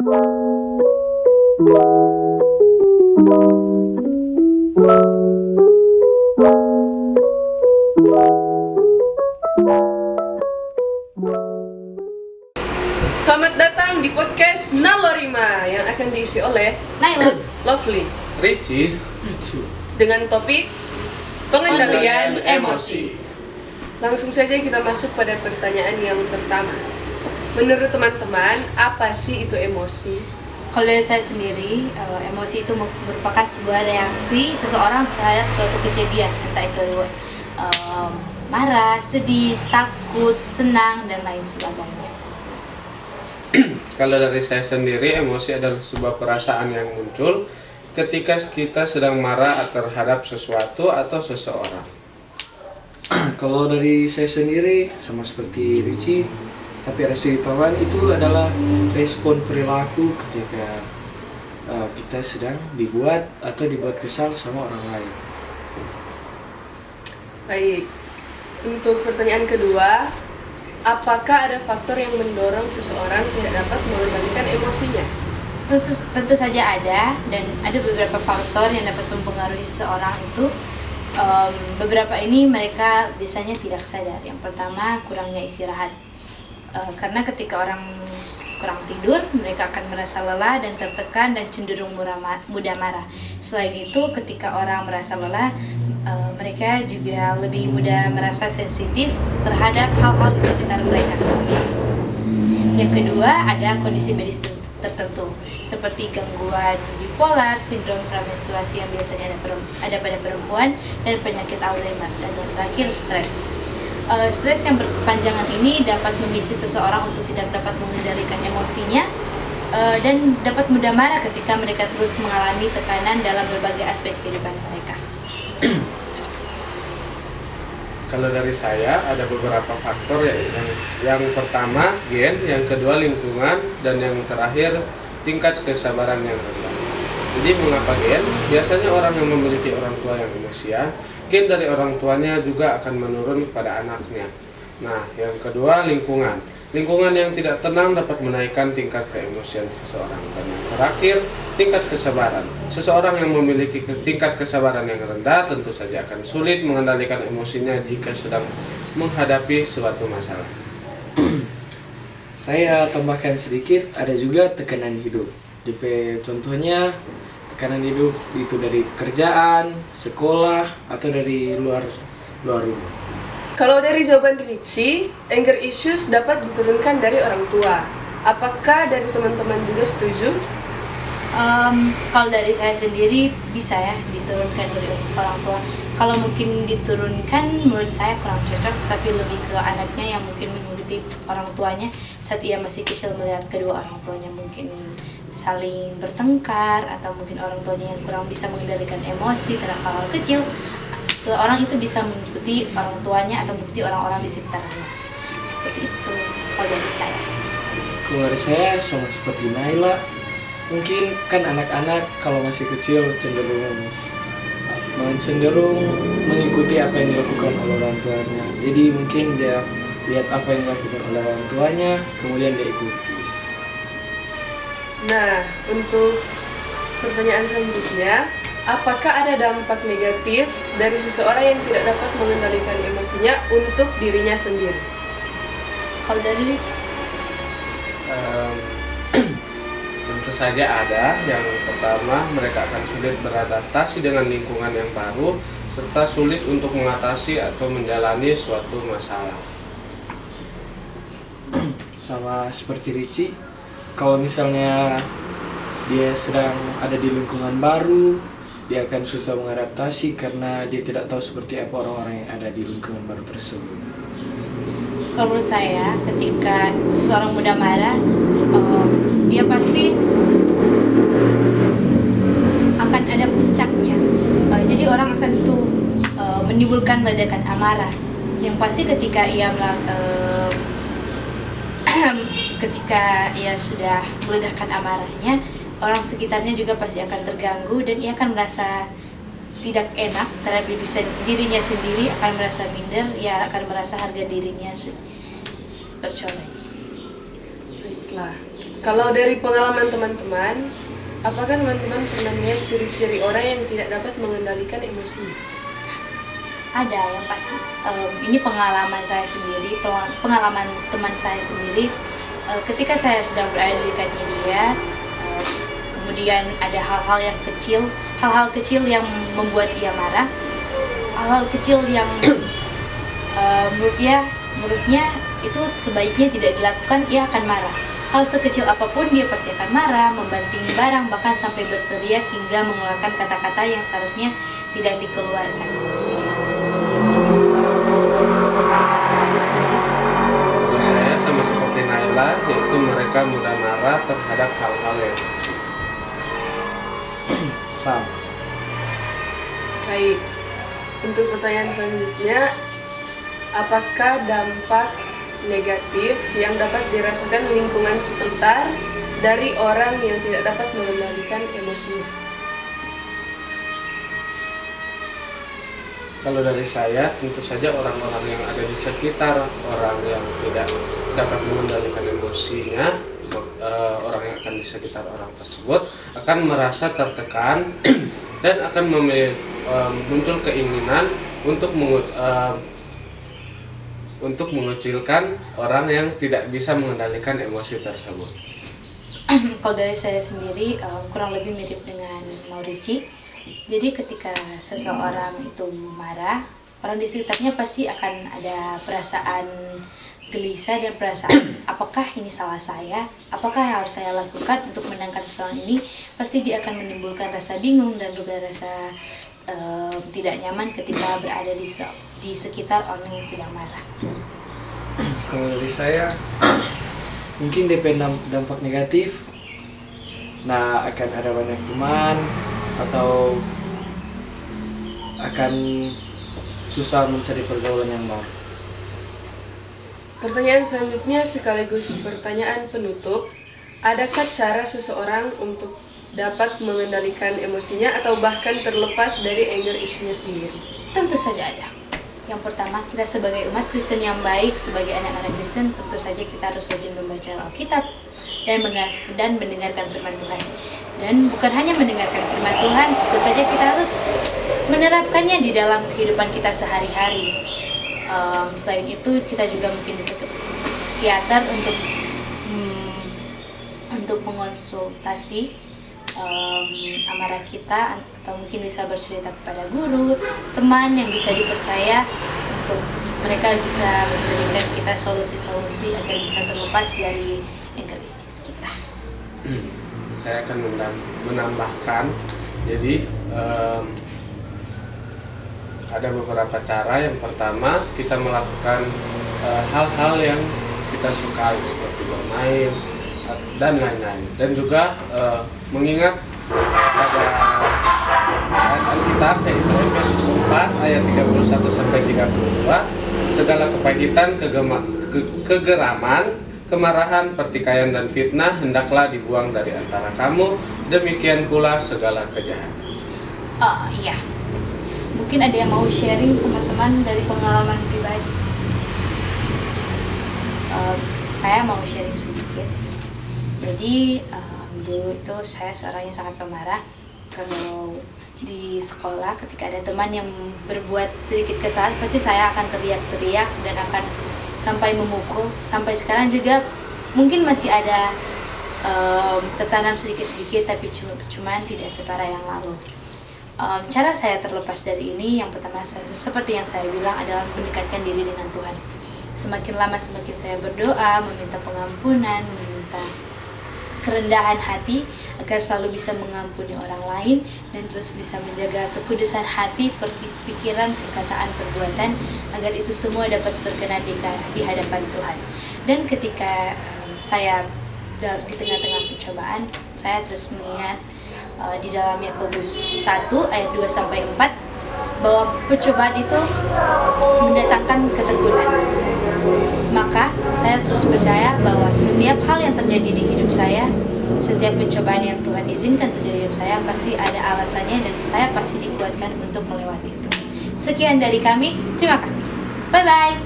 Selamat datang di podcast Nalorima yang akan diisi oleh Naila, Lovely Richie dengan topik pengendalian emosi. Langsung saja kita masuk pada pertanyaan yang pertama. Menurut teman-teman, apa sih itu emosi? kalau dari saya sendiri, emosi itu merupakan sebuah reaksi seseorang terhadap suatu kejadian, entah itu marah, sedih, takut, senang, dan lain sebagainya. Kalau dari saya sendiri, emosi adalah sebuah perasaan yang muncul ketika kita sedang marah terhadap sesuatu atau seseorang. Kalau dari saya sendiri sama seperti Richie, tapi rasa tahuan itu adalah respon perilaku ketika kita sedang dibuat kesal sama orang lain. Baik, untuk pertanyaan kedua, apakah ada faktor yang mendorong seseorang tidak dapat mengendalikan emosinya? Tentu saja ada, dan ada beberapa faktor yang dapat mempengaruhi seseorang itu. Beberapa ini mereka biasanya tidak sadar. Yang pertama, kurangnya istirahat. Karena ketika orang kurang tidur, mereka akan merasa lelah dan tertekan dan cenderung mudah marah. Selain itu, ketika orang merasa lelah, mereka juga lebih mudah merasa sensitif terhadap hal-hal di sekitar mereka. Yang kedua, ada kondisi medis tertentu seperti gangguan bipolar, sindrom pramenstruasi yang biasanya ada pada perempuan, dan penyakit Alzheimer. Dan yang terakhir, stres. Stres yang berkepanjangan ini dapat memicu seseorang untuk tidak dapat mengendalikan emosinya dan dapat mudah marah ketika mereka terus mengalami tekanan dalam berbagai aspek kehidupan mereka. Kalau dari saya ada beberapa faktor ya, yang pertama gen, yang kedua lingkungan, dan yang terakhir tingkat kesabaran yang rendah. Jadi mengapa gen? Biasanya orang yang memiliki orang tua yang emosian, gen dari orang tuanya juga akan menurun kepada anaknya. Nah, yang kedua lingkungan. Lingkungan yang tidak tenang dapat menaikkan tingkat keemosian seseorang. Dan yang terakhir, tingkat kesabaran. Seseorang yang memiliki tingkat kesabaran yang rendah tentu saja akan sulit mengendalikan emosinya jika sedang menghadapi suatu masalah. Saya tambahkan sedikit, ada juga tekanan hidup. DP contohnya tekanan hidup itu dari pekerjaan, sekolah, atau dari luar rumah. Kalau dari jawaban Richie, anger issues dapat diturunkan dari orang tua. Apakah dari teman-teman juga setuju? Kalau dari saya sendiri bisa ya diturunkan dari orang tua. Kalau mungkin diturunkan menurut saya kurang cocok, tapi lebih ke anaknya yang mungkin mengikuti orang tuanya saat ia masih kecil, melihat kedua orang tuanya mungkin saling bertengkar, atau mungkin orang tuanya yang kurang bisa mengendalikan emosi terhadap hal kecil. Seorang itu bisa mengikuti orang tuanya atau mengikuti orang-orang di sekitarnya. Seperti itu kalau dari saya. Kalau dari saya sama seperti Naila, mungkin kan anak-anak kalau masih kecil cenderung mengikuti apa yang dilakukan oleh orang tuanya. Jadi mungkin dia lihat apa yang dilakukan oleh orang tuanya, kemudian dia ikuti. Nah, untuk pertanyaan selanjutnya, apakah ada dampak negatif dari seseorang yang tidak dapat mengendalikan emosinya untuk dirinya sendiri? Kalau dari Richie? Tentu saja ada. Yang pertama, mereka akan sulit beradaptasi dengan lingkungan yang baru, serta sulit untuk mengatasi atau menjalani suatu masalah. Sama seperti Richie, kalau misalnya dia sedang ada di lingkungan baru, dia akan susah mengadaptasi karena dia tidak tahu seperti apa orang-orang yang ada di lingkungan baru tersebut. Kalau menurut saya, ketika seseorang mudah marah, dia pasti akan ada puncaknya. Jadi orang akan tuh menimbulkan ledakan amarah. Yang pasti ketika ia sudah meledakkan amarahnya, orang sekitarnya juga pasti akan terganggu dan ia akan merasa tidak enak terhadap dirinya sendiri, akan merasa minder, ia akan merasa harga dirinya bercoreng. Baiklah, kalau dari pengalaman teman-teman, apakah teman-teman pernah melihat ciri-ciri orang yang tidak dapat mengendalikan emosinya? Ada yang pasti. Ini pengalaman saya sendiri, pengalaman teman saya sendiri. Ketika saya sedang berada di dekatnya dia, kemudian ada hal-hal kecil yang membuat dia marah, hal-hal kecil yang menurutnya itu sebaiknya tidak dilakukan, ia akan marah. Hal sekecil apapun dia pasti akan marah, membanting barang, bahkan sampai berteriak hingga mengeluarkan kata-kata yang seharusnya tidak dikeluarkan. Kalau saya sama seperti Naila, yaitu mereka mudah marah terhadap hal-hal yang kecil. Sama. Baik, untuk pertanyaan selanjutnya, apakah dampak negatif yang dapat dirasakan lingkungan sekitar dari orang yang tidak dapat mengendalikan emosinya? Kalau dari saya, tentu saja orang-orang yang ada di sekitar orang yang tidak dapat mengendalikan emosinya, orang yang akan di sekitar orang tersebut akan merasa tertekan dan akan muncul keinginan untuk mengecilkan orang yang tidak bisa mengendalikan emosi tersebut. Kalau dari saya sendiri kurang lebih mirip dengan Maurici. Jadi ketika seseorang itu marah, orang di sekitarnya pasti akan ada perasaan gelisah dan perasaan apakah ini salah saya, apakah yang harus saya lakukan untuk menangkan seseorang ini. Pasti dia akan menimbulkan rasa bingung dan juga rasa tidak nyaman ketika berada di sekitar orang yang sedang marah. Kalau dari saya, mungkin DP dampak negatif. Nah, akan ada banyak teman atau akan susah mencari pergaulan yang baru. Pertanyaan selanjutnya sekaligus pertanyaan penutup. Adakah cara seseorang untuk dapat mengendalikan emosinya atau bahkan terlepas dari anger issue-nya sendiri? Tentu saja ada. Yang pertama, kita sebagai umat Kristen yang baik, sebagai anak-anak Kristen, tentu saja kita harus rajin membaca Alkitab dan mendengarkan firman Tuhan. Dan bukan hanya mendengarkan firman Tuhan, tentu saja kita harus menerapkannya di dalam kehidupan kita sehari-hari. Selain itu, kita juga mungkin bisa ke psikiater untuk mengonsultasi amarah kita, atau mungkin bisa bercerita kepada guru, teman yang bisa dipercaya untuk mereka bisa memberikan kita solusi-solusi agar bisa terlepas dari anger issues kita. Saya akan menambahkan, jadi ada beberapa cara. Yang pertama, kita melakukan hal-hal yang kita sukai seperti bermain dan lain-lain, dan juga mengingat pada ayat Alkitab yaitu Efesus 4 ayat 31 sampai 32, segala kepahitan, kegeraman, kemarahan, pertikaian dan fitnah hendaklah dibuang dari antara kamu, demikian pula segala kejahatan. Oh iya, mungkin ada yang mau sharing teman-teman dari pengalaman pribadi. Saya mau sharing sedikit. Jadi dulu itu saya seorang yang sangat pemarah. Kalau di sekolah ketika ada teman yang berbuat sedikit kesalahan, pasti saya akan teriak-teriak dan akan sampai memukul. Sampai sekarang juga mungkin masih ada tertanam sedikit-sedikit, tapi cuman tidak separah yang lalu. Cara saya terlepas dari ini, yang pertama seperti yang saya bilang adalah mendekatkan diri dengan Tuhan. Semakin lama semakin saya berdoa, meminta pengampunan, meminta kerendahan hati agar selalu bisa mengampuni orang lain dan terus bisa menjaga kekudusan hati, pikiran, perkataan, perbuatan agar itu semua dapat berkenan di hadapan Tuhan. Dan ketika saya di tengah-tengah pencobaan, saya terus mengingat di dalam Yakobus 1 ayat 2 sampai 4 bahwa percobaan itu mendatangkan ketekunan. Maka saya terus percaya bahwa setiap hal yang terjadi di hidup saya, setiap pencobaan yang Tuhan izinkan terjadi di hidup saya, pasti ada alasannya dan saya pasti dikuatkan untuk melewati itu. Sekian dari kami, terima kasih. Bye-bye.